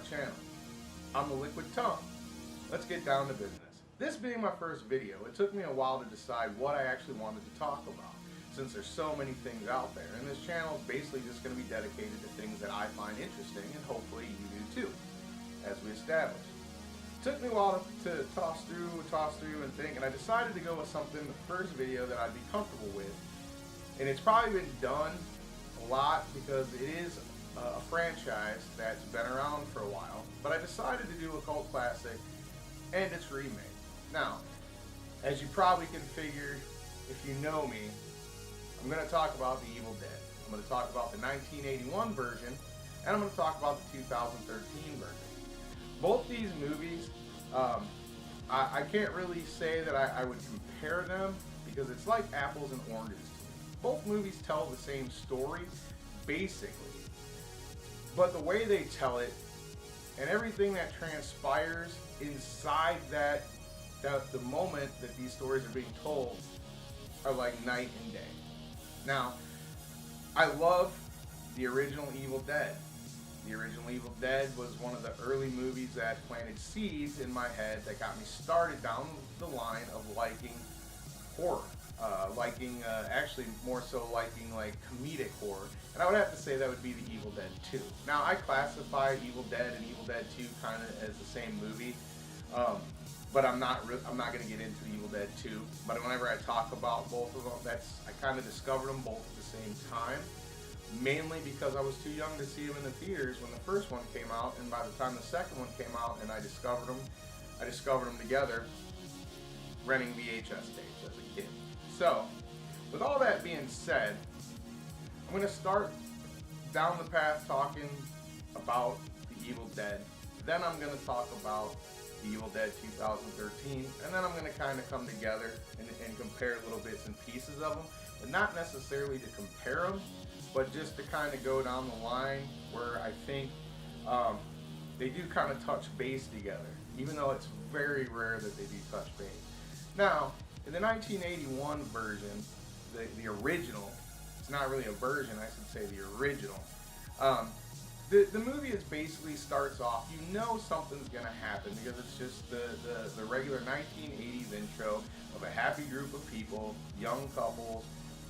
channel. I'm the Liquid Tongue. Let's get down to business. This being my first video, it took me a while to decide what I actually wanted to talk about, since there's so many things out there, and this channel is basically just going to be dedicated to things that I find interesting, and hopefully you do too, as we established. It took me a while to toss through and think, and I decided to go with something, the first video that I'd be comfortable with. And it's probably been done a lot because it is a franchise that's been around for a while, but I decided to do a cult classic and its remake. Now, as you probably can figure, if you know me, I'm going to talk about The Evil Dead. I'm going to talk about the 1981 version, and I'm going to talk about the 2013 version. Both these movies, I can't really say that I would compare them because it's like apples and oranges to me. Both movies tell the same story, basically, but the way they tell it and everything that transpires inside the moment that these stories are being told are like night and day. Now, I love the original Evil Dead. The original Evil Dead was one of the early movies that planted seeds in my head that got me started down the line of liking horror. Actually more so liking like comedic horror. And I would have to say that would be The Evil Dead 2. Now, I classify Evil Dead and Evil Dead 2 kind of as the same movie. But I'm not going to get into the Evil Dead 2. But whenever I talk about both of them, I kind of discovered them both at the same time. Mainly because I was too young to see them in the theaters when the first one came out, and by the time the second one came out and I discovered them together, renting VHS tapes as a kid. So, with all that being said, I'm going to start down the path talking about The Evil Dead. Then I'm going to talk about The Evil Dead 2013, and then I'm going to kind of come together and compare little bits and pieces of them, but not necessarily to compare them, but just to kind of go down the line where I think they do kind of touch base together, even though it's very rare that they do touch base. Now, in the 1981 version, the original, it's not really a version, I should say the original, the movie is basically starts off, you know something's going to happen because it's just the regular 1980s intro of a happy group of people, young couples,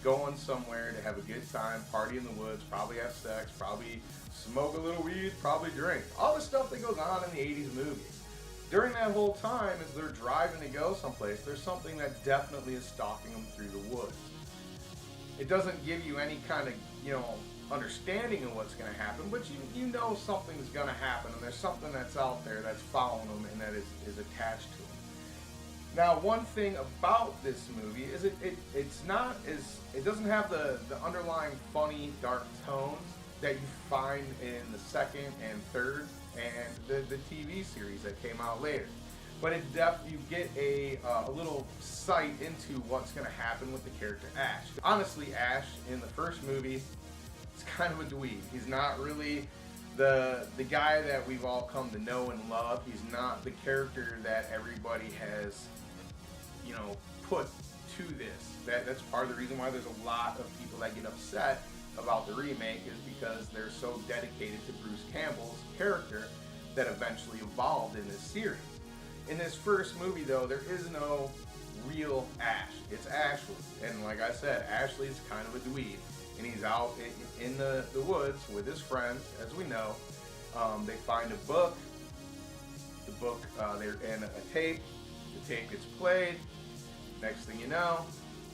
going somewhere to have a good time, party in the woods, probably have sex, probably smoke a little weed, probably drink. All the stuff that goes on in the 80s movies. During that whole time, as they're driving to go someplace, there's something that definitely is stalking them through the woods. It doesn't give you any kind of, understanding of what's going to happen, but you know something's going to happen, and there's something that's out there that's following them and that is attached to them. Now, one thing about this movie is it doesn't have the underlying funny, dark tones that you find in the second and third and the TV series that came out later. But you get a little sight into what's going to happen with the character Ash. Honestly, Ash in the first movie is kind of a dweeb. He's not really the guy that we've all come to know and love. He's not the character that everybody has put to this. That's part of the reason why there's a lot of people that get upset about the remake, is because they're so dedicated to Bruce Campbell's character that eventually evolved in this series. In this first movie, though, there is no real Ash. It's Ashley. And like I said, Ashley's kind of a dweeb. And he's out in the woods with his friends, as we know. They find a book. The book, and a tape. The tape gets played. Next thing you know,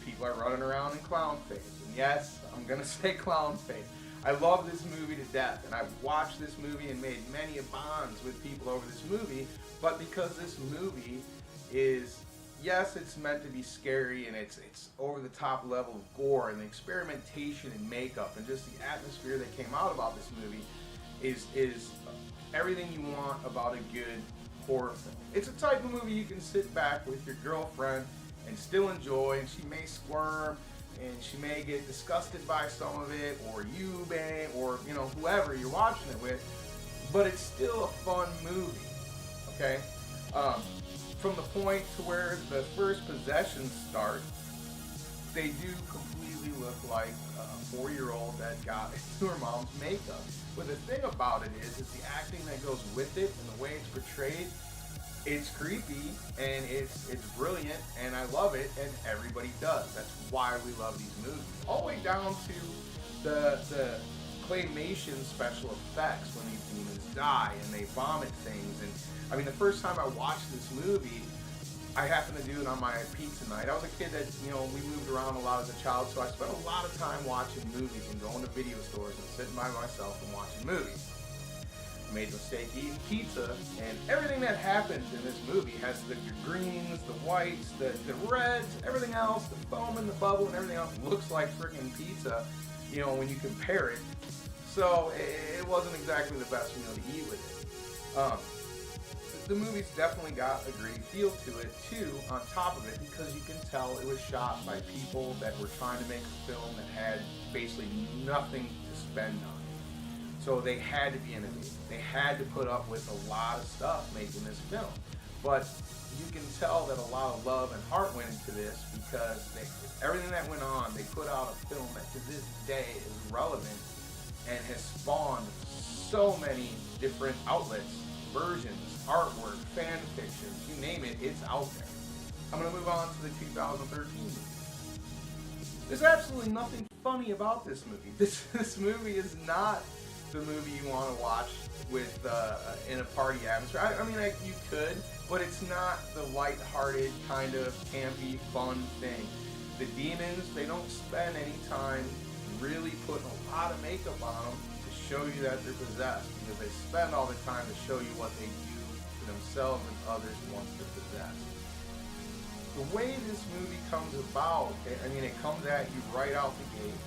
people are running around in clown face. And yes, I'm going to say clown face. I love this movie to death, and I've watched this movie and made many bonds with people over this movie, but because this movie is, yes, it's meant to be scary, and it's over the top level of gore, and the experimentation and makeup, and just the atmosphere that came out about this movie is everything you want about a good horror film. It's a type of movie you can sit back with your girlfriend and still enjoy, and she may squirm, and she may get disgusted by some of it, or you may, or whoever you're watching it with, but it's still a fun movie, okay? From the point to where the first possessions start, they do completely look like a 4-year-old that got into her mom's makeup. But the thing about it is the acting that goes with it and the way it's portrayed. It's creepy and it's brilliant, and I love it, and everybody does. That's why we love these movies. All the way down to the claymation special effects when these demons die and they vomit things. And I mean, the first time I watched this movie, I happened to do it on my pizza night. I was a kid that, we moved around a lot as a child, so I spent a lot of time watching movies and going to video stores and sitting by myself and watching movies. I made a mistake eating pizza, and everything that happens in this movie has the greens, the whites, the reds, everything else, the foam and the bubble and everything else looks like freaking pizza, when you compare it. So it wasn't exactly the best meal to eat with it. The movie's definitely got a great feel to it too, on top of it, because you can tell it was shot by people that were trying to make a film that had basically nothing to spend on it. So they had to be innovative. They had to put up with a lot of stuff making this film. But you can tell that a lot of love and heart went into this, because everything that went on, they put out a film that to this day is relevant and has spawned so many different outlets, versions, artwork, fan fiction, you name it, it's out there. I'm going to move on to the 2013 movie. There's absolutely nothing funny about this movie. This movie is not the movie you want to watch with in a party atmosphere. I mean, you could, but it's not the light-hearted kind of campy, fun thing. The demons, they don't spend any time really putting a lot of makeup on them to show you that they're possessed, because they spend all the time to show you what they do to themselves and others once they're possessed. The way this movie comes about, it comes at you right out the gate.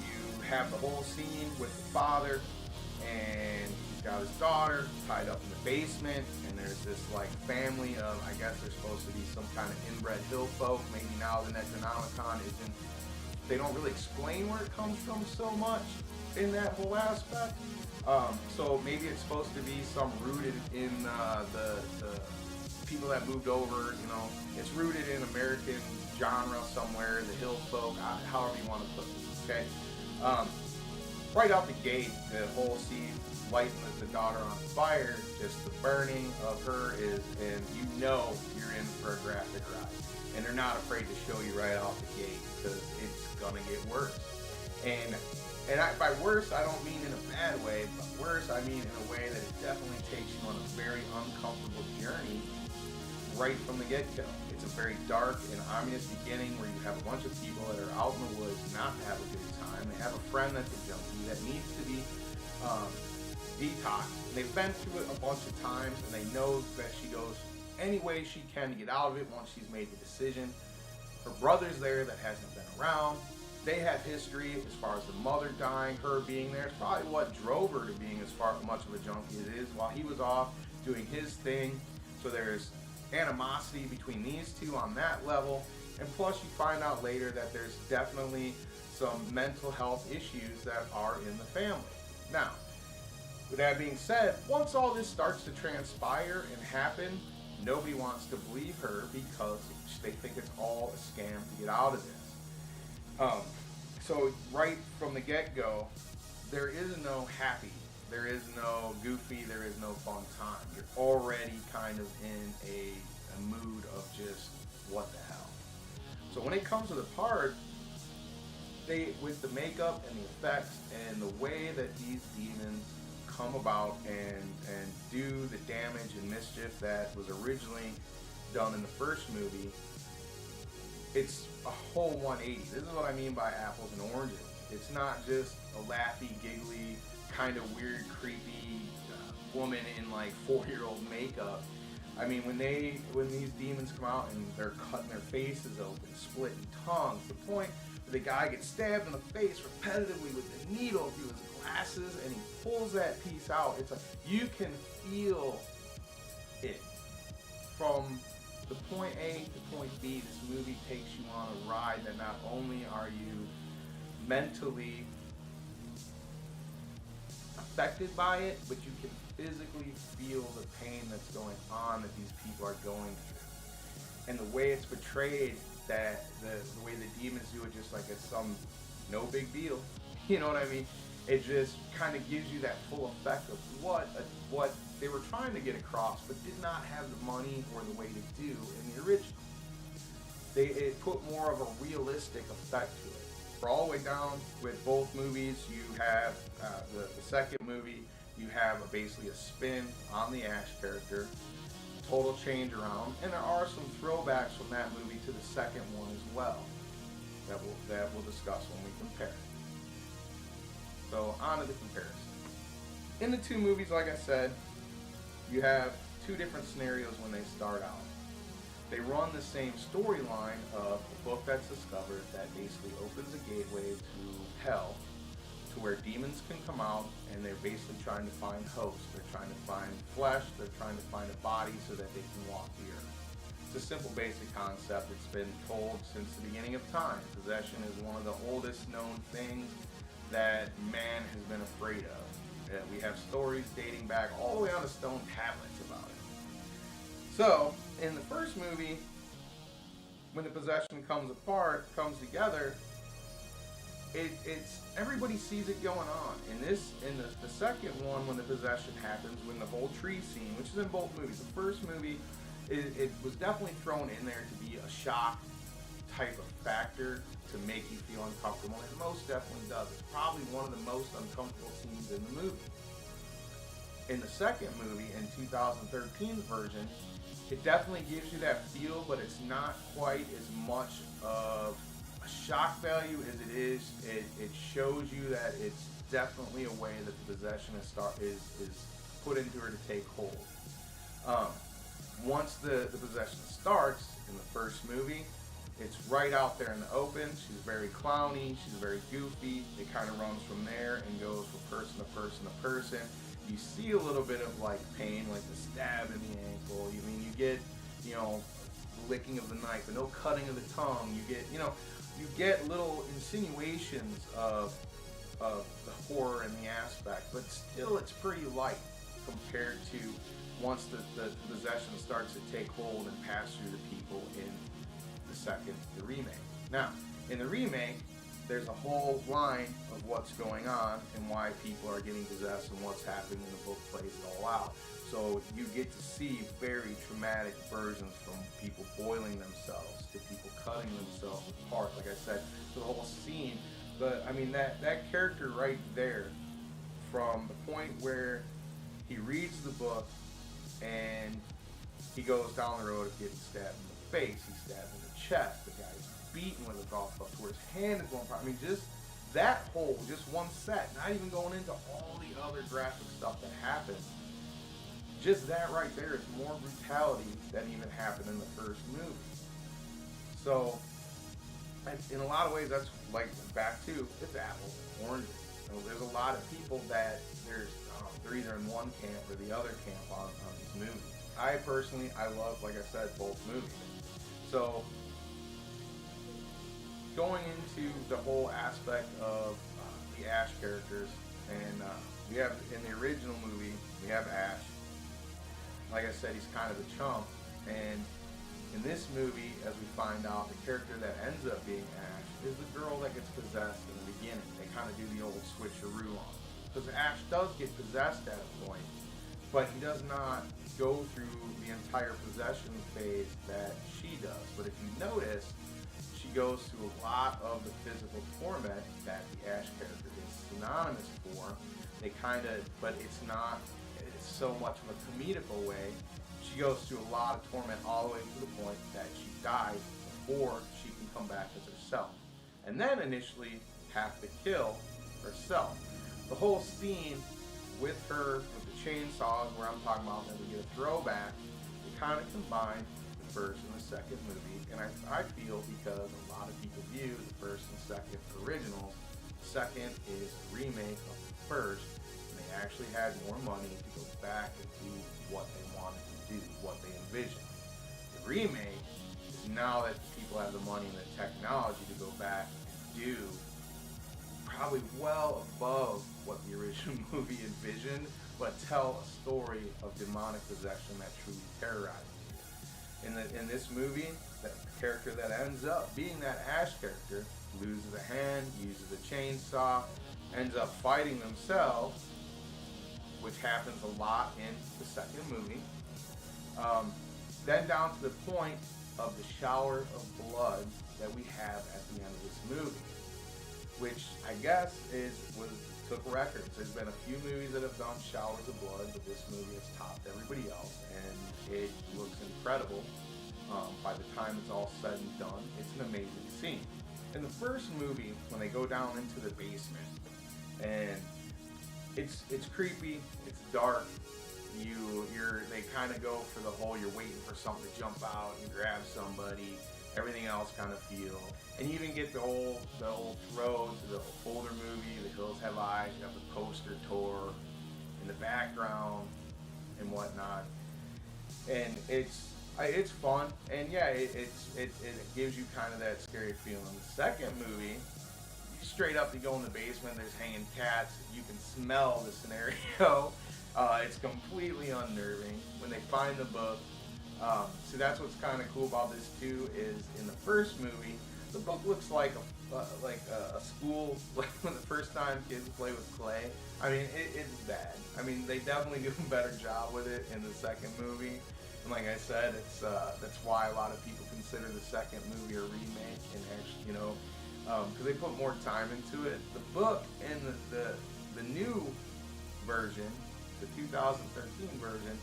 You have the whole scene with the father, and he's got his daughter tied up in the basement, and there's this family of, I guess they're supposed to be some kind of inbred hill folk. Maybe now the Necronomicon isn't, they don't really explain where it comes from so much in that whole aspect. So maybe it's supposed to be some rooted in the people that moved over, it's rooted in American genre somewhere, the hill folk, however you want to put it, okay? Right out the gate, the whole scene, lighting the daughter on fire, just the burning of her and you're in for a graphic ride. And they're not afraid to show you right off the gate, because it's gonna get worse. And by worse, I don't mean in a bad way, but worse, I mean in a way that it definitely takes you on a very uncomfortable journey right from the get-go. It's a very dark and ominous beginning where you have a bunch of people that are out in the woods not to have a good time. They have a friend that's a junkie that needs to be detoxed. And they've been through it a bunch of times, and they know that she goes any way she can to get out of it once she's made the decision. Her brother's there that hasn't been around. They have history as far as the mother dying, her being there. It's probably what drove her to being as much of a junkie as it is while he was off doing his thing. So there's animosity between these two on that level. And plus you find out later that there's definitely some mental health issues that are in the family. Now, with that being said, once all this starts to transpire and happen, nobody wants to believe her because they think it's all a scam to get out of this. So right from the get-go, there is no happy, there is no goofy, there is no fun time. You're already kind of in a mood of just what the hell. So when it comes to the part, with the makeup and the effects and the way that these demons come about and do the damage and mischief that was originally done in the first movie, it's a whole 180. This is what I mean by apples and oranges. It's not just a laughy, giggly, kind of weird, creepy woman in 4-year-old makeup. I mean, when these demons come out and they're cutting their faces open, splitting tongues, the point where the guy gets stabbed in the face repetitively with the needle through his glasses, and he pulls that piece out. It's you can feel it from the point A to point B. This movie takes you on a ride that not only are you mentally affected by it, but you can physically feel the pain that's going on that these people are going through. And the way it's portrayed, that the way the demons do it, just like it's some no big deal. You know what I mean? It just kind of gives you that full effect of what they were trying to get across, but did not have the money or the way to do in the original. It put more of a realistic effect to it. For all the way down with both movies, you have the second movie, you have basically a spin on the Ash character, total change around, and there are some throwbacks from that movie to the second one as well that we'll discuss when we compare. So on to the comparison. In the two movies, like I said, you have two different scenarios when they start out. They run the same storyline of a book that's discovered that basically opens a gateway to hell, to where demons can come out, and they're basically trying to find hosts. They're trying to find flesh, they're trying to find a body so that they can walk the earth. It's a simple basic concept. It's been told since the beginning of time. Possession is one of the oldest known things that man has been afraid of. We have stories dating back all the way on to stone tablets about it. So, in the first movie, when the possession comes together, it's everybody sees it going on. In the second one, when the possession happens, when the whole tree scene, which is in both movies, the first movie, it was definitely thrown in there to be a shock type of factor to make you feel uncomfortable, and it most definitely does. It's probably one of the most uncomfortable scenes in the movie. In the second movie, in 2013's version, it definitely gives you that feel, but it's not quite as much of a shock value as it is. It shows you that it's definitely a way that the possession is put into her to take hold. Once the possession starts in the first movie, it's right out there in the open. She's very clowny, she's very goofy. It kind of runs from there and goes from person to person to person. You see a little bit of like pain, like the stab in the ankle. I mean, you get, licking of the knife, but no cutting of the tongue. You get little insinuations of the horror and the aspect, but still it's pretty light compared to once the possession starts to take hold and pass through the people in the remake. Now, in the remake, there's a whole line of what's going on and why people are getting possessed and what's happening in the book plays it all out. So you get to see very traumatic versions, from people boiling themselves to people cutting themselves apart. Like I said, the whole scene. But I mean, that character right there, from the point where he reads the book and he goes down the road of getting stabbed in the face, he's stabbed in the chest, the guy's beaten with a golf club to where his hand is going. I mean, just that whole, just one set, not even going into all the other graphic stuff that happens. Just that right there is more brutality than even happened in the first movie. So, in a lot of ways, that's like back to, it's apples and oranges. There's a lot of people that they're either in one camp or the other camp on these movies. I personally, love, like I said, both movies. So, going into the whole aspect of the Ash characters, and we have, in the original movie, we have Ash. Like I said, he's kind of a chump, and in this movie, as we find out, the character that ends up being Ash is the girl that gets possessed in the beginning. They kind of do the old switcheroo on it. Because Ash does get possessed at a point, but he does not go through the entire possession phase that she does. But if you notice, she goes through a lot of the physical torment that the Ash character is synonymous for. But it's not so much of a comedical way. She goes through a lot of torment all the way to the point that she dies before she can come back as herself. And then initially have to kill herself. The whole scene with her, with the chainsaws, where I'm talking about, and we get a throwback, it kind of combined the first and the second movie. And I feel, because a lot of people view the first and second originals, the second is a remake of the first, and they actually had more money to go back and do what they wanted to do, what they envisioned. The remake is now that people have the money and the technology to go back and do probably well above what the original movie envisioned, but tell a story of demonic possession that truly terrorizes you. In this movie, that character that ends up being that Ash character loses a hand, uses a chainsaw, ends up fighting themselves, which happens a lot in the second movie. Then down to the point of the shower of blood that we have at the end of this movie, which I guess took records. There's been a few movies that have done showers of blood, but this movie has topped everybody else, and it looks incredible. By the time it's all said and done, it's an amazing scene. In the first movie, when they go down into the basement, and it's creepy, it's dark. They kind of go for the whole, you're waiting for something to jump out and grab somebody. Everything else kind of feel, and you even get the old throw to the older movie, The Hills Have Eyes. You have the poster tour in the background and whatnot, and it's fun, and yeah, it gives you kind of that scary feeling. The second movie, straight up, you go in the basement. There's hanging cats. You can smell the scenario. It's completely unnerving when they find the book. So that's what's kind of cool about this too, is in the first movie, the book looks like a school, like when the first time kids play with clay. I mean, it's bad. I mean, they definitely do a better job with it in the second movie. And like I said, that's why a lot of people consider the second movie a remake, and actually, because they put more time into it. The book and the new version, the 2013 version,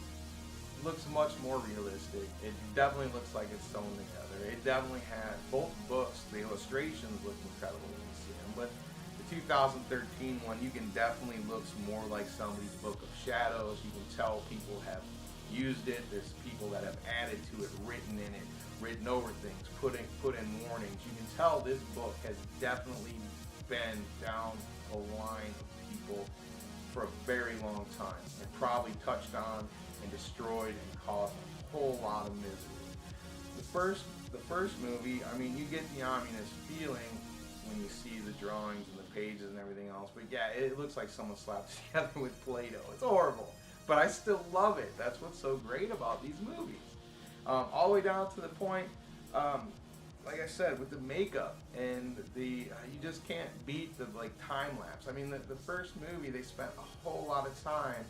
looks much more realistic. It definitely looks like it's sewn together. It definitely had both books. The illustrations look incredible when you see them, but the 2013 one, you can definitely looks more like somebody's Book of Shadows. You can tell people have used it. There's people that have added to it, written in it, written over things, put in warnings. You can tell this book has definitely been down a line of people for a very long time, and probably touched on and destroyed and caused a whole lot of misery. The first movie, I mean, you get the ominous feeling when you see the drawings and the pages and everything else, but yeah, it looks like someone slapped it together with Play-Doh. It's horrible, but I still love it. That's what's so great about these movies. All the way down to the point, like I said, with the makeup and you just can't beat the time lapse. I mean, the first movie, they spent a whole lot of time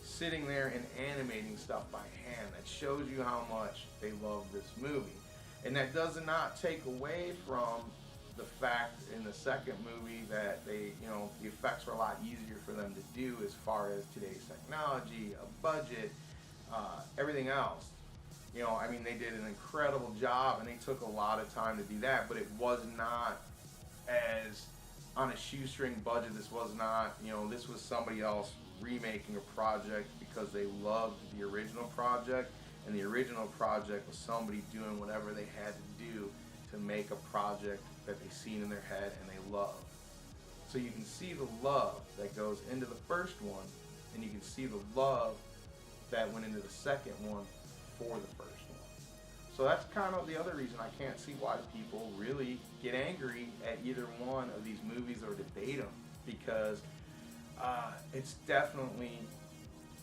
sitting there and animating stuff by hand. That shows you how much they love this movie. And that does not take away from the fact in the second movie that the effects were a lot easier for them to do as far as today's technology, a budget, everything else. I mean, they did an incredible job, and they took a lot of time to do that, but it was not as on a shoestring budget. This was not, this was somebody else remaking a project because they loved the original project, and the original project was somebody doing whatever they had to do to make a project that they seen in their head and they love. So you can see the love that goes into the first one, and you can see the love that went into the second one for the first one. So that's kind of the other reason I can't see why people really get angry at either one of these movies or debate them, because it's definitely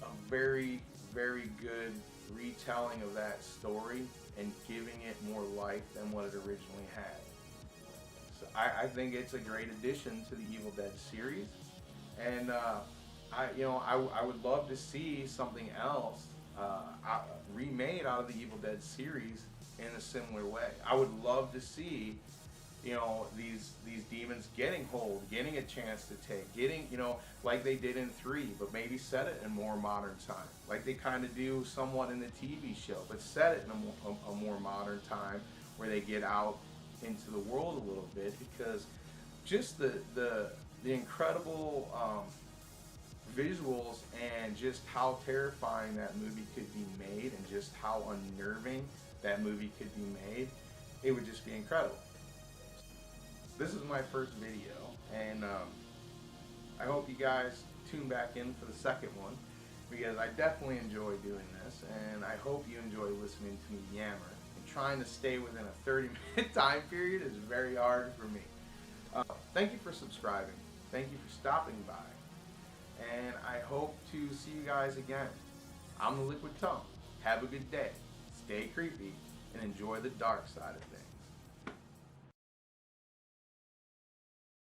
a very, very good retelling of that story and giving it more life than what it originally had. So I think it's a great addition to the Evil Dead series, and I would love to see something else remade out of the Evil Dead series in a similar way. I would love to see these demons getting hold, getting a chance to take, getting, like they did in 3, but maybe set it in more modern time, like they kind of do somewhat in the TV show, but set it in a more modern time where they get out into the world a little bit, because just the incredible visuals and just how terrifying that movie could be made, and just how unnerving that movie could be made, it would just be incredible. This is my first video, and I hope you guys tune back in for the second one, because I definitely enjoy doing this, and I hope you enjoy listening to me yammer. And trying to stay within a 30-minute time period is very hard for me. Thank you for subscribing. Thank you for stopping by. And I hope to see you guys again. I'm the Liquid Tongue. Have a good day. Stay creepy. and enjoy the dark side of things.